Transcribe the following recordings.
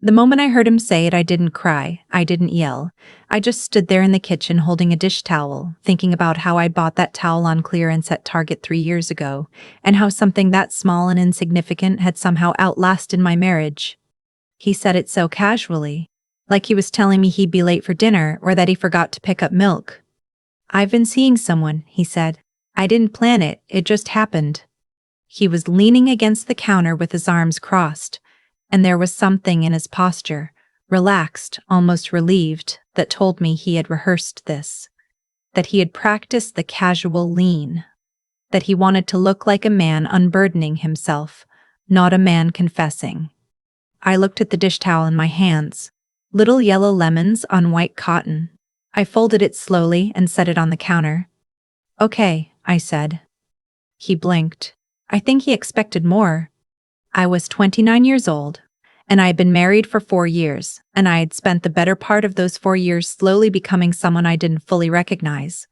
The moment I heard him say it, I didn't cry, I didn't yell. I just stood there in the kitchen holding a dish towel, thinking about how I'd bought that towel on clearance at Target 3 years ago, and how something that small and insignificant had somehow outlasted my marriage. He said it so casually, like he was telling me he'd be late for dinner or that he forgot to pick up milk. "I've been seeing someone," he said. "I didn't plan it, it just happened." He was leaning against the counter with his arms crossed, and there was something in his posture, relaxed, almost relieved, that told me he had rehearsed this, that he had practiced the casual lean, that he wanted to look like a man unburdening himself, not a man confessing. I looked at the dish towel in my hands, little yellow lemons on white cotton. I folded it slowly and set it on the counter. "Okay," I said. He blinked. I think he expected more. I was 29 years old, and I had been married for 4 years, and I had spent the better part of those 4 years slowly becoming someone I didn't fully recognize.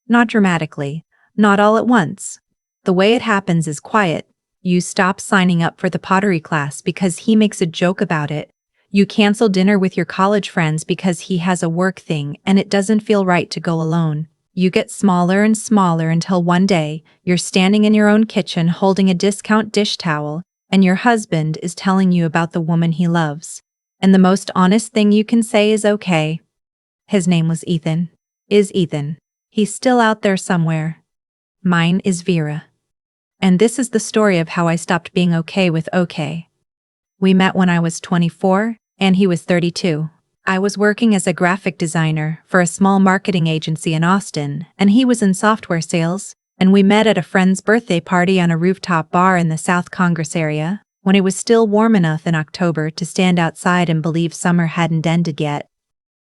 Not dramatically, not all at once. The way it happens is quiet. You stop signing up for the pottery class because he makes a joke about it. You cancel dinner with your college friends because he has a work thing and it doesn't feel right to go alone. You get smaller and smaller until one day, you're standing in your own kitchen holding a discount dish towel, and your husband is telling you about the woman he loves. And the most honest thing you can say is okay. His name was Ethan. Is Ethan. He's still out there somewhere. Mine is Vera. And this is the story of how I stopped being okay with okay. We met when I was 24, and he was 32. I was working as a graphic designer for a small marketing agency in Austin, and he was in software sales, and we met at a friend's birthday party on a rooftop bar in the South Congress area, when it was still warm enough in October to stand outside and believe summer hadn't ended yet.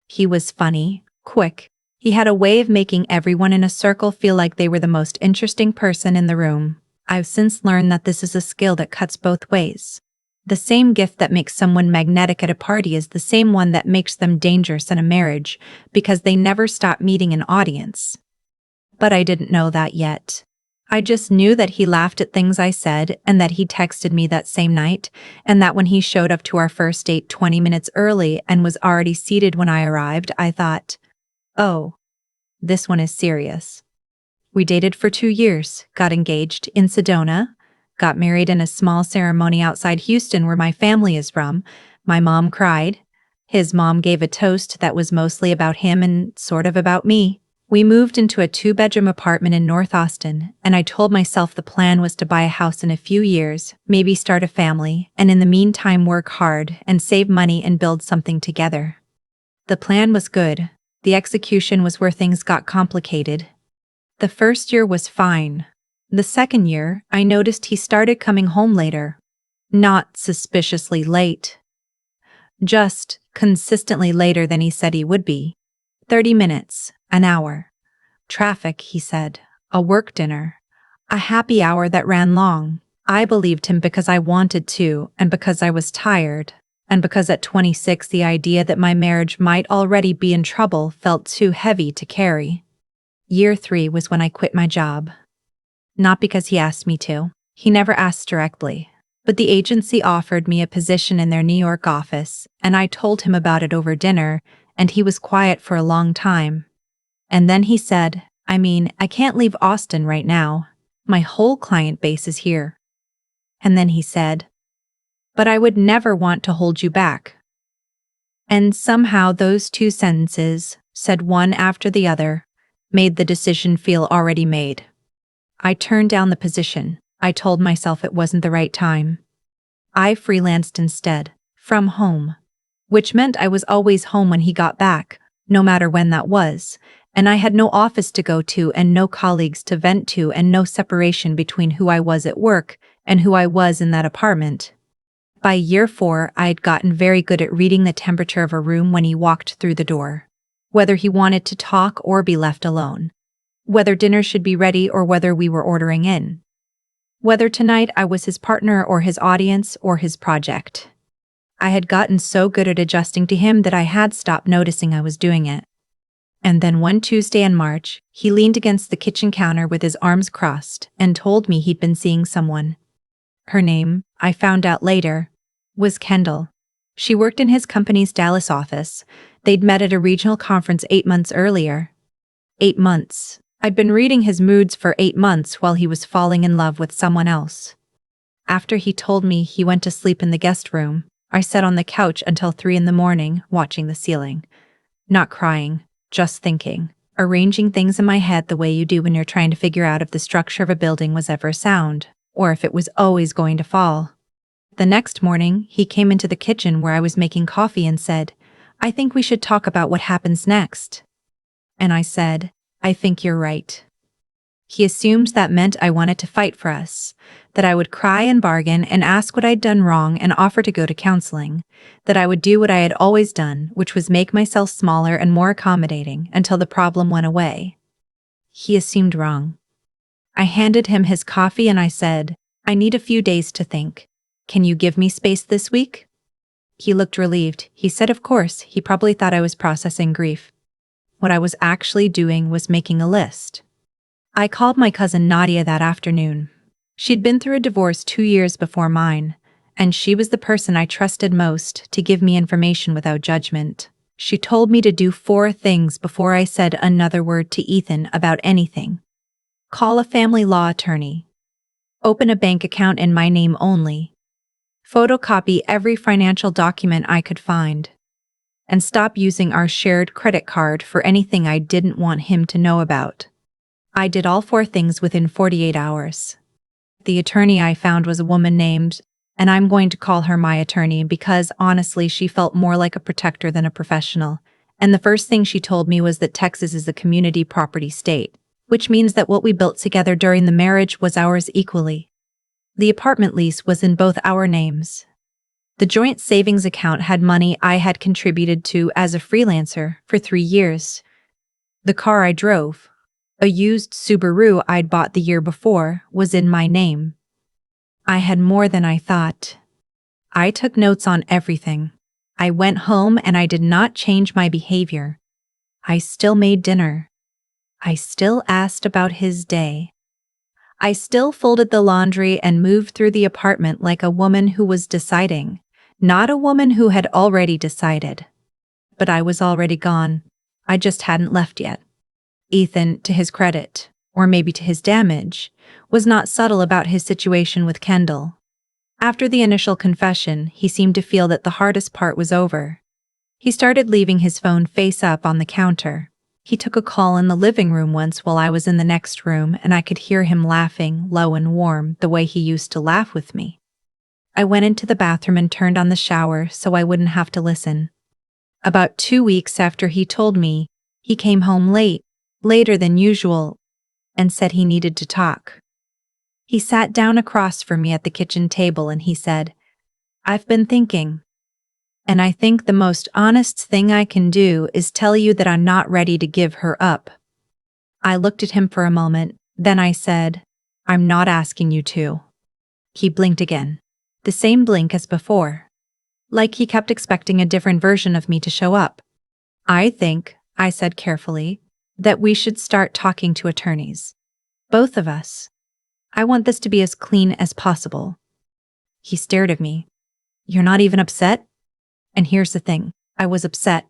He was funny, quick. He had a way of making everyone in a circle feel like they were the most interesting person in the room. I've since learned that this is a skill that cuts both ways. The same gift that makes someone magnetic at a party is the same one that makes them dangerous in a marriage, because they never stop meeting an audience. But I didn't know that yet. I just knew that he laughed at things I said, and that he texted me that same night, and that when he showed up to our first date 20 minutes early and was already seated when I arrived, I thought, oh, this one is serious. We dated for 2 years, got engaged in Sedona, got married in a small ceremony outside Houston where my family is from. My mom cried. His mom gave a toast that was mostly about him and sort of about me. We moved into a 2-bedroom apartment in North Austin, and I told myself the plan was to buy a house in a few years, maybe start a family, and in the meantime work hard and save money and build something together. The plan was good. The execution was where things got complicated. The first year was fine. The second year, I noticed he started coming home later. Not suspiciously late. Just consistently later than he said he would be. 30 minutes, an hour. Traffic, he said. A work dinner. A happy hour that ran long. I believed him because I wanted to, and because I was tired, and because at 26 the idea that my marriage might already be in trouble felt too heavy to carry. Year 3 was when I quit my job. Not because he asked me to. He never asked directly. But the agency offered me a position in their New York office, and I told him about it over dinner, and he was quiet for a long time. And then he said, I can't leave Austin right now. My whole client base is here. And then he said, but I would never want to hold you back. And somehow those 2 sentences, said one after the other, made the decision feel already made. I turned down the position. I told myself it wasn't the right time. I freelanced instead, from home, which meant I was always home when he got back, no matter when that was, and I had no office to go to and no colleagues to vent to and no separation between who I was at work and who I was in that apartment. By year 4, I had gotten very good at reading the temperature of a room when he walked through the door, whether he wanted to talk or be left alone. Whether dinner should be ready or whether we were ordering in. Whether tonight I was his partner or his audience or his project. I had gotten so good at adjusting to him that I had stopped noticing I was doing it. And then one Tuesday in March, he leaned against the kitchen counter with his arms crossed and told me he'd been seeing someone. Her name, I found out later, was Kendall. She worked in his company's Dallas office. They'd met at a regional conference 8 months earlier. 8 months. I'd been reading his moods for 8 months while he was falling in love with someone else. After he told me he went to sleep in the guest room, I sat on the couch until 3 in the morning, watching the ceiling. Not crying, just thinking, arranging things in my head the way you do when you're trying to figure out if the structure of a building was ever sound, or if it was always going to fall. The next morning, he came into the kitchen where I was making coffee and said, "I think we should talk about what happens next." And I said, "I think you're right." He assumed that meant I wanted to fight for us, that I would cry and bargain and ask what I'd done wrong and offer to go to counseling, that I would do what I had always done, which was make myself smaller and more accommodating until the problem went away. He assumed wrong. I handed him his coffee and I said, "I need a few days to think. Can you give me space this week?" He looked relieved. He said of course, he probably thought I was processing grief. What I was actually doing was making a list. I called my cousin Nadia that afternoon. She'd been through a divorce 2 years before mine, and she was the person I trusted most to give me information without judgment. She told me to do 4 things before I said another word to Ethan about anything. Call a family law attorney. Open a bank account in my name only. Photocopy every financial document I could find. And stop using our shared credit card for anything I didn't want him to know about. I did all 4 things within 48 hours. The attorney I found was a woman named, and I'm going to call her my attorney because honestly she felt more like a protector than a professional, and the first thing she told me was that Texas is a community property state, which means that what we built together during the marriage was ours equally. The apartment lease was in both our names. The joint savings account had money I had contributed to as a freelancer for 3 years. The car I drove, a used Subaru I'd bought the year before, was in my name. I had more than I thought. I took notes on everything. I went home and I did not change my behavior. I still made dinner. I still asked about his day. I still folded the laundry and moved through the apartment like a woman who was deciding, not a woman who had already decided. But I was already gone. I just hadn't left yet. Ethan, to his credit, or maybe to his damage, was not subtle about his situation with Kendall. After the initial confession, he seemed to feel that the hardest part was over. He started leaving his phone face up on the counter. He took a call in the living room once while I was in the next room, and I could hear him laughing, low and warm, the way he used to laugh with me. I went into the bathroom and turned on the shower so I wouldn't have to listen. About 2 weeks after he told me, he came home late, later than usual, and said he needed to talk. He sat down across from me at the kitchen table and he said, "I've been thinking, and I think the most honest thing I can do is tell you that I'm not ready to give her up." I looked at him for a moment, then I said, "I'm not asking you to." He blinked again. The same blink as before. Like he kept expecting a different version of me to show up. "I think," I said carefully, "that we should start talking to attorneys. Both of us. I want this to be as clean as possible." He stared at me. "You're not even upset?" And here's the thing. I was upset.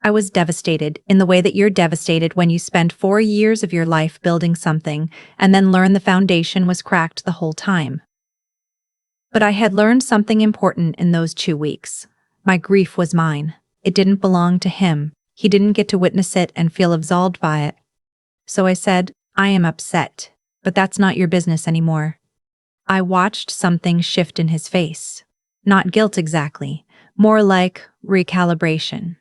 I was devastated in the way that you're devastated when you spend 4 years of your life building something and then learn the foundation was cracked the whole time. But I had learned something important in those 2 weeks. My grief was mine. It didn't belong to him. He didn't get to witness it and feel absolved by it. So I said, "I am upset, but that's not your business anymore." I watched something shift in his face. Not guilt exactly, more like recalibration.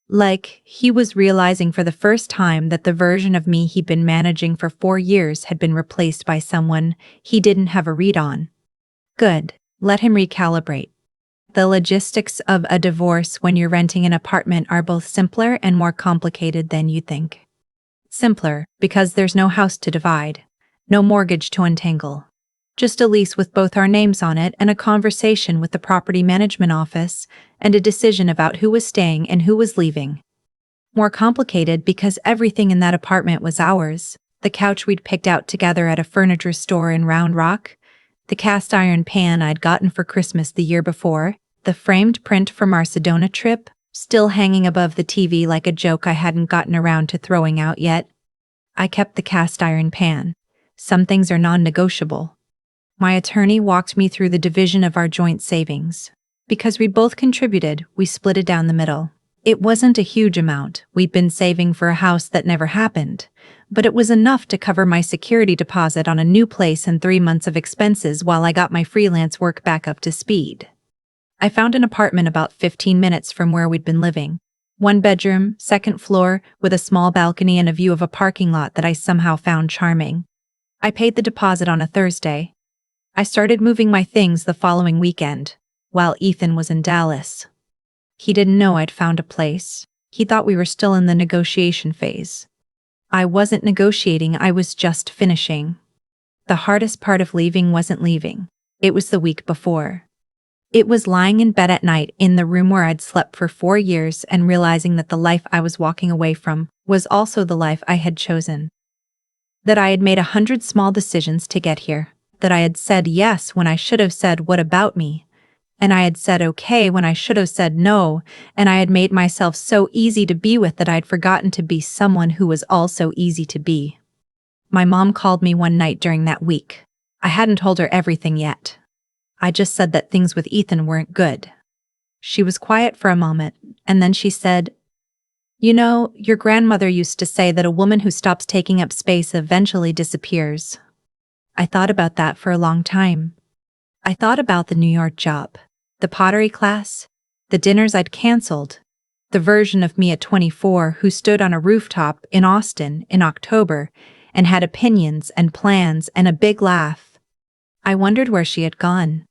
Like he was realizing for the first time that the version of me he'd been managing for 4 years had been replaced by someone he didn't have a read on. Good, let him recalibrate. The logistics of a divorce when you're renting an apartment are both simpler and more complicated than you think. Simpler, because there's no house to divide, no mortgage to untangle. Just a lease with both our names on it and a conversation with the property management office and a decision about who was staying and who was leaving. More complicated because everything in that apartment was ours. The couch we'd picked out together at a furniture store in Round Rock, the cast iron pan I'd gotten for Christmas the year before, The framed print from our Sedona trip, still hanging above the TV like a joke I hadn't gotten around to throwing out yet. I kept the cast iron pan. Some things are non-negotiable. My attorney walked me through the division of our joint savings. Because we both contributed, we split it down the middle. It wasn't a huge amount. We'd been saving for a house that never happened. But it was enough to cover my security deposit on a new place and 3 months of expenses while I got my freelance work back up to speed. I found an apartment about 15 minutes from where we'd been living. 1 bedroom, 2nd floor, with a small balcony and a view of a parking lot that I somehow found charming. I paid the deposit on a Thursday. I started moving my things the following weekend, while Ethan was in Dallas. He didn't know I'd found a place. He thought we were still in the negotiation phase. I wasn't negotiating, I was just finishing. The hardest part of leaving wasn't leaving. It was the week before. It was lying in bed at night in the room where I'd slept for 4 years and realizing that the life I was walking away from was also the life I had chosen. That I had made 100 small decisions to get here. That I had said yes when I should have said what about me. And I had said okay when I should have said no, and I had made myself so easy to be with that I'd forgotten to be someone who was also easy to be. My mom called me one night during that week. I hadn't told her everything yet. I just said that things with Ethan weren't good. She was quiet for a moment, and then she said, "You know, your grandmother used to say that a woman who stops taking up space eventually disappears." I thought about that for a long time. I thought about the New York job, the pottery class, the dinners I'd canceled, the version of me at 24 who stood on a rooftop in Austin in October and had opinions and plans and a big laugh. I wondered where she had gone.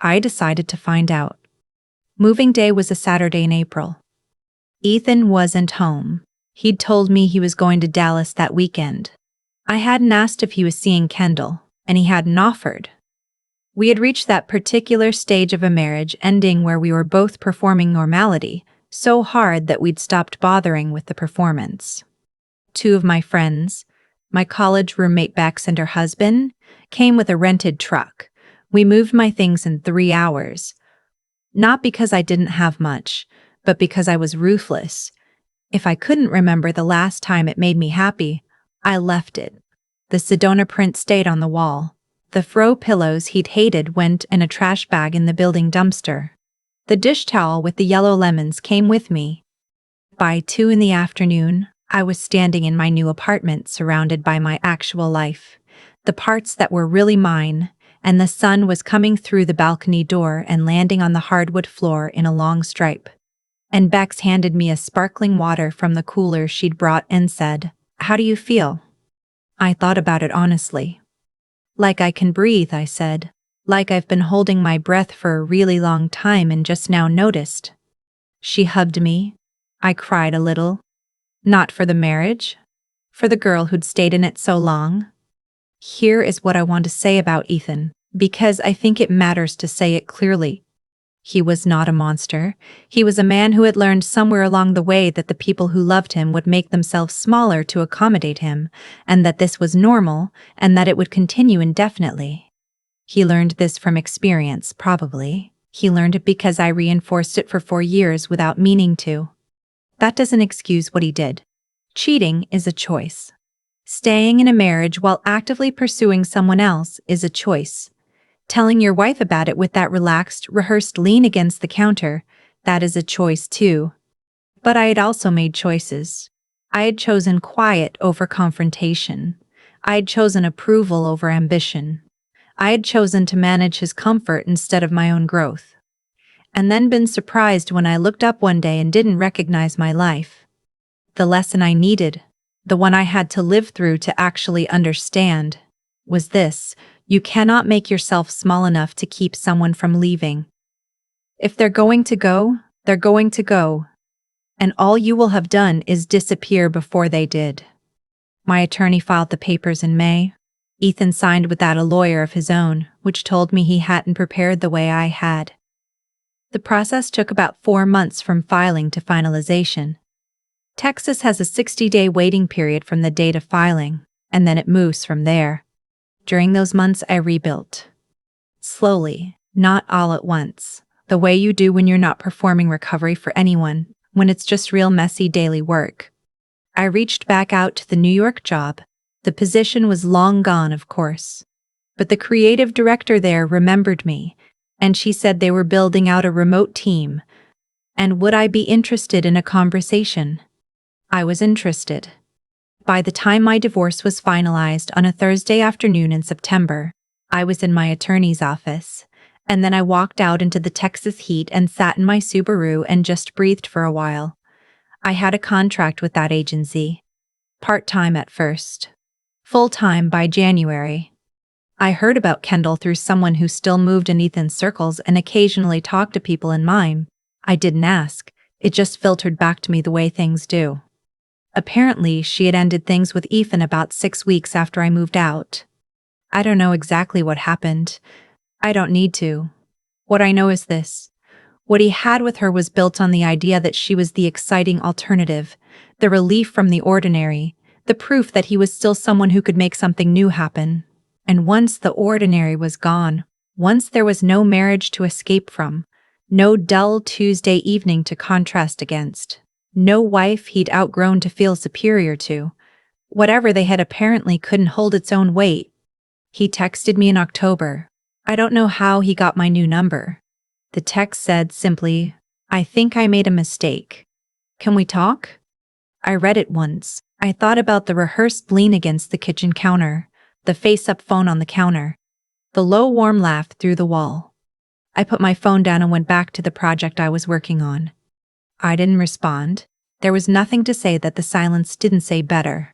I decided to find out. Moving day was a Saturday in April. Ethan wasn't home. He'd told me he was going to Dallas that weekend. I hadn't asked if he was seeing Kendall, and he hadn't offered. We had reached that particular stage of a marriage ending where we were both performing normality, so hard that we'd stopped bothering with the performance. 2 of my friends, my college roommate Bex and her husband, came with a rented truck. We moved my things in 3 hours. Not because I didn't have much, but because I was ruthless. If I couldn't remember the last time it made me happy, I left it. The Sedona print stayed on the wall. The throw pillows he'd hated went in a trash bag in the building dumpster. The dish towel with the yellow lemons came with me. By 2 in the afternoon, I was standing in my new apartment surrounded by my actual life, the parts that were really mine, and the sun was coming through the balcony door and landing on the hardwood floor in a long stripe. And Bex handed me a sparkling water from the cooler she'd brought and said, "How do you feel?" I thought about it honestly. "Like I can breathe," I said. "Like I've been holding my breath for a really long time and just now noticed." She hugged me. I cried a little. Not for the marriage, for the girl who'd stayed in it so long. Here is what I want to say about Ethan, because I think it matters to say it clearly. He was not a monster. He was a man who had learned somewhere along the way that the people who loved him would make themselves smaller to accommodate him, and that this was normal, and that it would continue indefinitely. He learned this from experience, probably. He learned it because I reinforced it for 4 years without meaning to. That doesn't excuse what he did. Cheating is a choice. Staying in a marriage while actively pursuing someone else is a choice. Telling your wife about it with that relaxed, rehearsed lean against the counter, that is a choice too. But I had also made choices. I had chosen quiet over confrontation. I had chosen approval over ambition. I had chosen to manage his comfort instead of my own growth. And then been surprised when I looked up one day and didn't recognize my life. The lesson I needed, the one I had to live through to actually understand, was this: you cannot make yourself small enough to keep someone from leaving. If they're going to go, they're going to go. And all you will have done is disappear before they did. My attorney filed the papers in May. Ethan signed without a lawyer of his own, which told me he hadn't prepared the way I had. The process took about 4 months from filing to finalization. Texas has a 60-day waiting period from the date of filing, and then it moves from there. During those months, I rebuilt. Slowly, not all at once, the way you do when you're not performing recovery for anyone, when it's just real messy daily work. I reached back out to the New York job. The position was long gone, of course. But the creative director there remembered me, and she said they were building out a remote team. And would I be interested in a conversation? I was interested. By the time my divorce was finalized on a Thursday afternoon in September, I was in my attorney's office, and then I walked out into the Texas heat and sat in my Subaru and just breathed for a while. I had a contract with that agency. Part-time at first. Full-time by January. I heard about Kendall through someone who still moved in Ethan's circles and occasionally talked to people in mine. I didn't ask, it just filtered back to me the way things do. Apparently, she had ended things with Ethan about 6 weeks after I moved out. I don't know exactly what happened. I don't need to. What I know is this. What he had with her was built on the idea that she was the exciting alternative, the relief from the ordinary, the proof that he was still someone who could make something new happen. And once the ordinary was gone, once there was no marriage to escape from, no dull Tuesday evening to contrast against, no wife he'd outgrown to feel superior to, whatever they had apparently couldn't hold its own weight. He texted me in October. I don't know how he got my new number. The text said simply, "I think I made a mistake. Can we talk?" I read it once. I thought about the rehearsed lean against the kitchen counter, the face-up phone on the counter, the low warm laugh through the wall. I put my phone down and went back to the project I was working on. I didn't respond. There was nothing to say that the silence didn't say better.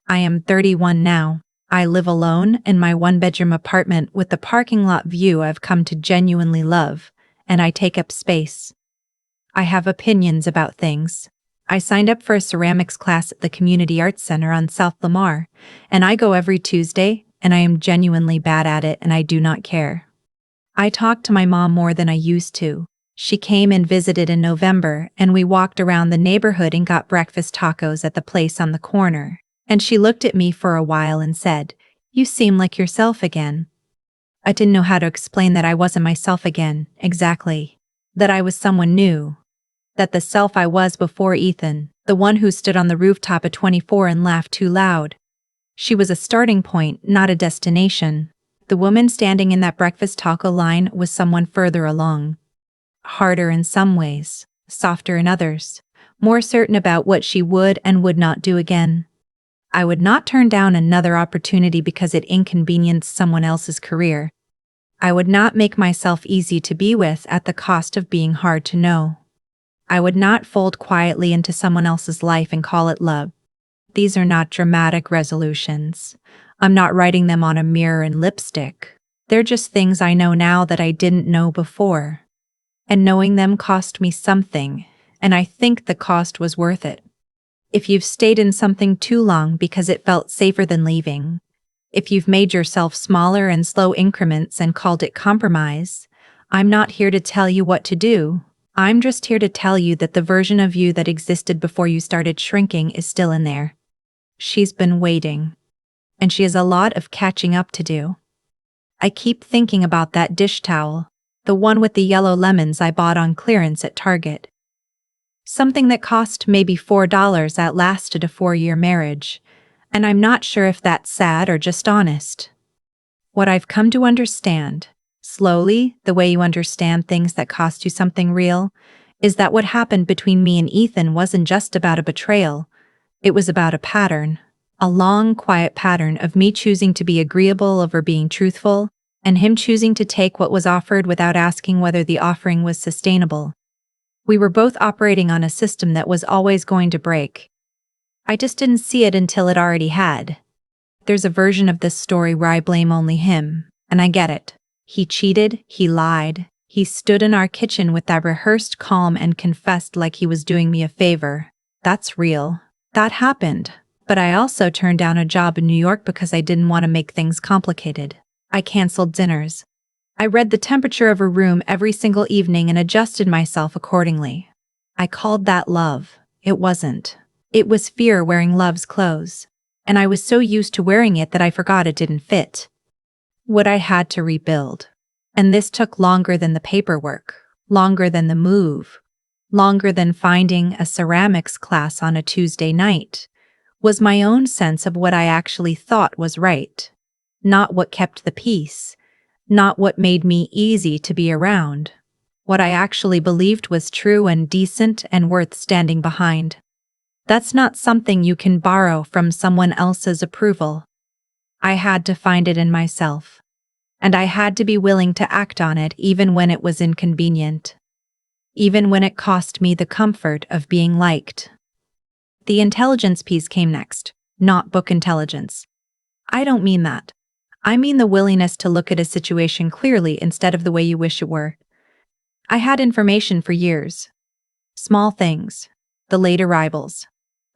I am 31 now. I live alone in my one-bedroom apartment with the parking lot view I've come to genuinely love, and I take up space. I have opinions about things. I signed up for a ceramics class at the Community Arts Center on South Lamar, and I go every Tuesday, and I am genuinely bad at it and I do not care. I talk to my mom more than I used to. She came and visited in November, and we walked around the neighborhood and got breakfast tacos at the place on the corner. And she looked at me for a while and said, "You seem like yourself again." I didn't know how to explain that I wasn't myself again, exactly. That I was someone new. That the self I was before Ethan, the one who stood on the rooftop at 24 and laughed too loud. She was a starting point, not a destination. The woman standing in that breakfast taco line was someone further along. Harder in some ways, softer in others, more certain about what she would and would not do again. I would not turn down another opportunity because it inconvenienced someone else's career. I would not make myself easy to be with at the cost of being hard to know. I would not fold quietly into someone else's life and call it love. These are not dramatic resolutions. I'm not writing them on a mirror and lipstick. They're just things I know now that I didn't know before. And knowing them cost me something, and I think the cost was worth it. If you've stayed in something too long because it felt safer than leaving, if you've made yourself smaller in slow increments and called it compromise, I'm not here to tell you what to do. I'm just here to tell you that the version of you that existed before you started shrinking is still in there. She's been waiting. And she has a lot of catching up to do. I keep thinking about that dish towel, the one with the yellow lemons I bought on clearance at Target. Something that cost maybe $4 that lasted a 4-year marriage, and I'm not sure if that's sad or just honest. What I've come to understand, slowly, the way you understand things that cost you something real, is that what happened between me and Ethan wasn't just about a betrayal. It was about a pattern, a long, quiet pattern of me choosing to be agreeable over being truthful, and him choosing to take what was offered without asking whether the offering was sustainable. We were both operating on a system that was always going to break. I just didn't see it until it already had. There's a version of this story where I blame only him, and I get it. He cheated, he lied, he stood in our kitchen with that rehearsed calm and confessed like he was doing me a favor. That's real. That happened. But I also turned down a job in New York because I didn't want to make things complicated. I canceled dinners. I read the temperature of a room every single evening and adjusted myself accordingly. I called that love. It wasn't. It was fear wearing love's clothes. And I was so used to wearing it that I forgot it didn't fit. What I had to rebuild. And this took longer than the paperwork, longer than the move, longer than finding a ceramics class on a Tuesday night, was my own sense of what I actually thought was right, not what kept the peace, not what made me easy to be around, what I actually believed was true and decent and worth standing behind. That's not something you can borrow from someone else's approval. I had to find it in myself. And I had to be willing to act on it even when it was inconvenient. Even when it cost me the comfort of being liked. The intelligence piece came next, not book intelligence. I don't mean that. I mean the willingness to look at a situation clearly instead of the way you wish it were. I had information for years. Small things. The late arrivals.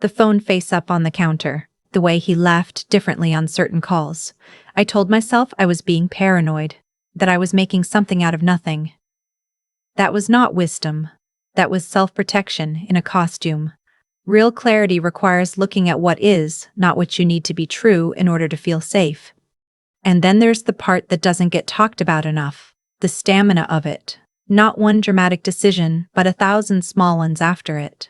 The phone face up on the counter. The way he left differently on certain calls. I told myself I was being paranoid, that I was making something out of nothing. That was not wisdom. That was self-protection in a costume. Real clarity requires looking at what is, not what you need to be true in order to feel safe. And then there's the part that doesn't get talked about enough, the stamina of it. Not one dramatic decision, but 1,000 small ones after it.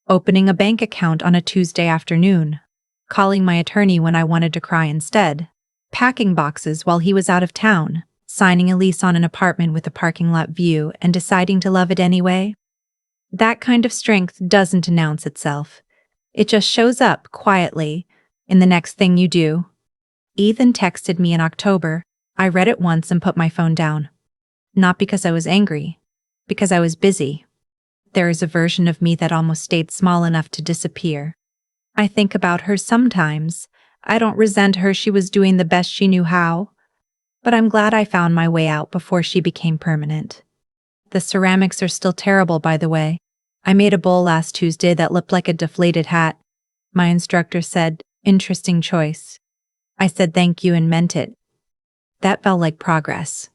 Opening a bank account on a Tuesday afternoon. Calling my attorney when I wanted to cry instead, packing boxes while he was out of town, signing a lease on an apartment with a parking lot view and deciding to love it anyway. That kind of strength doesn't announce itself. It just shows up quietly in the next thing you do. Ethan texted me in October. I read it once and put my phone down. Not because I was angry, because I was busy. There is a version of me that almost stayed small enough to disappear. I think about her sometimes. I don't resent her, she was doing the best she knew how. But I'm glad I found my way out before she became permanent. The ceramics are still terrible, by the way. I made a bowl last Tuesday that looked like a deflated hat. My instructor said, "Interesting choice." I said thank you and meant it. That felt like progress.